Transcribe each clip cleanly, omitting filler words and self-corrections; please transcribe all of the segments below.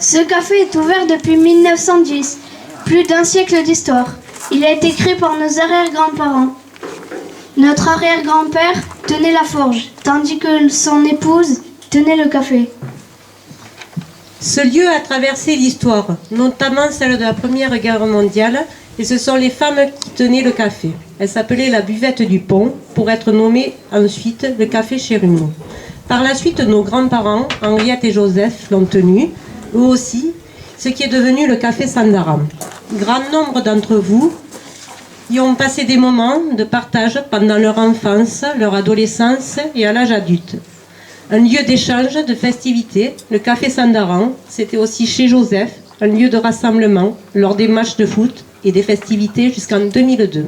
Ce café est ouvert depuis 1910, plus d'un siècle d'histoire. Il a été créé par nos arrière-grands-parents. Notre arrière-grand-père tenait la forge, tandis que son épouse tenait le café. Ce lieu a traversé l'histoire, notamment celle de la Première Guerre mondiale, et ce sont les femmes qui tenaient le café. Elle s'appelait la buvette du pont, pour être nommée ensuite le café Chérumeau. Par la suite, nos grands-parents, Henriette et Joseph, l'ont tenu, eux aussi, ce qui est devenu le café Sandaran. Grand nombre d'entre vous y ont passé des moments de partage pendant leur enfance, leur adolescence et à l'âge adulte. Un lieu d'échange, de festivités, le café Sandaran, c'était aussi chez Joseph, un lieu de rassemblement lors des matchs de foot et des festivités jusqu'en 2002.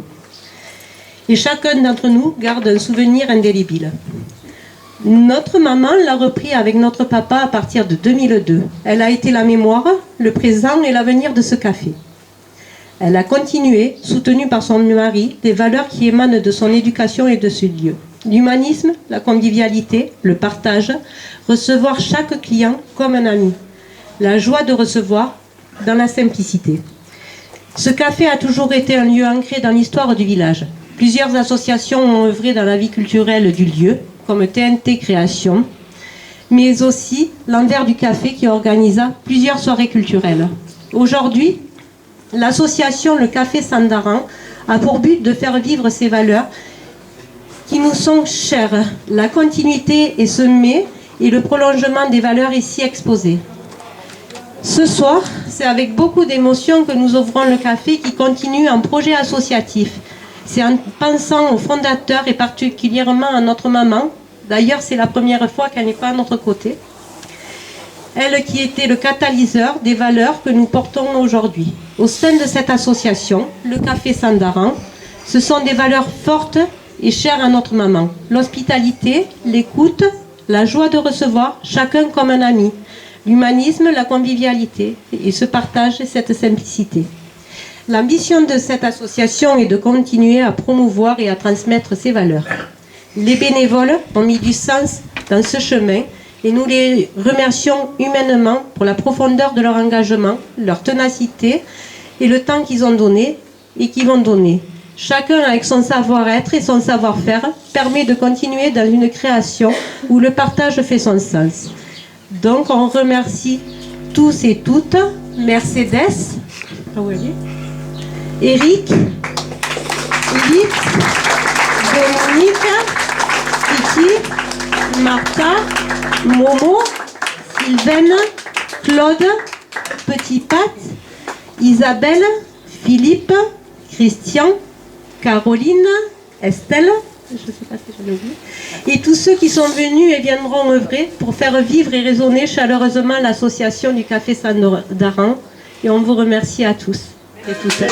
Et chacun d'entre nous garde un souvenir indélébile. Notre maman l'a repris avec notre papa à partir de 2002. Elle a été la mémoire, le présent et l'avenir de ce café. Elle a continué, soutenue par son mari, des valeurs qui émanent de son éducation et de ce lieu. L'humanisme, la convivialité, le partage, recevoir chaque client comme un ami. La joie de recevoir dans la simplicité. Ce café a toujours été un lieu ancré dans l'histoire du village. Plusieurs associations ont œuvré dans la vie culturelle du lieu, comme TNT Création, mais aussi l'Envers du Café qui organisa plusieurs soirées culturelles. Aujourd'hui, l'association Le Café Sandaran a pour but de faire vivre ces valeurs qui nous sont chères. La continuité est semée et le prolongement des valeurs ici exposées. Ce soir, c'est avec beaucoup d'émotion que nous ouvrons le café qui continue en projet associatif. C'est en pensant aux fondateurs et particulièrement à notre maman. D'ailleurs, c'est la première fois qu'elle n'est pas à notre côté. Elle qui était le catalyseur des valeurs que nous portons aujourd'hui. Au sein de cette association, le Café Sandaran, ce sont des valeurs fortes et chères à notre maman. L'hospitalité, l'écoute, la joie de recevoir, chacun comme un ami. L'humanisme, la convivialité et ce partage et cette simplicité. L'ambition de cette association est de continuer à promouvoir et à transmettre ces valeurs. Les bénévoles ont mis du sens dans ce chemin et nous les remercions humainement pour la profondeur de leur engagement, leur ténacité et le temps qu'ils ont donné et qu'ils vont donner. Chacun avec son savoir-être et son savoir-faire permet de continuer dans une création où le partage fait son sens. Donc on remercie tous et toutes Mercedes, Eric, Edith, Dominique, Kiki, Martha, Momo, Sylvaine, Claude, Petit Pat, Isabelle, Philippe, Christian, Caroline, Estelle, je ne sais pas si j'en ai oublié, et tous ceux qui sont venus et viendront œuvrer pour faire vivre et résonner chaleureusement l'association du Café Sandaran. Et on vous remercie à tous et toutes.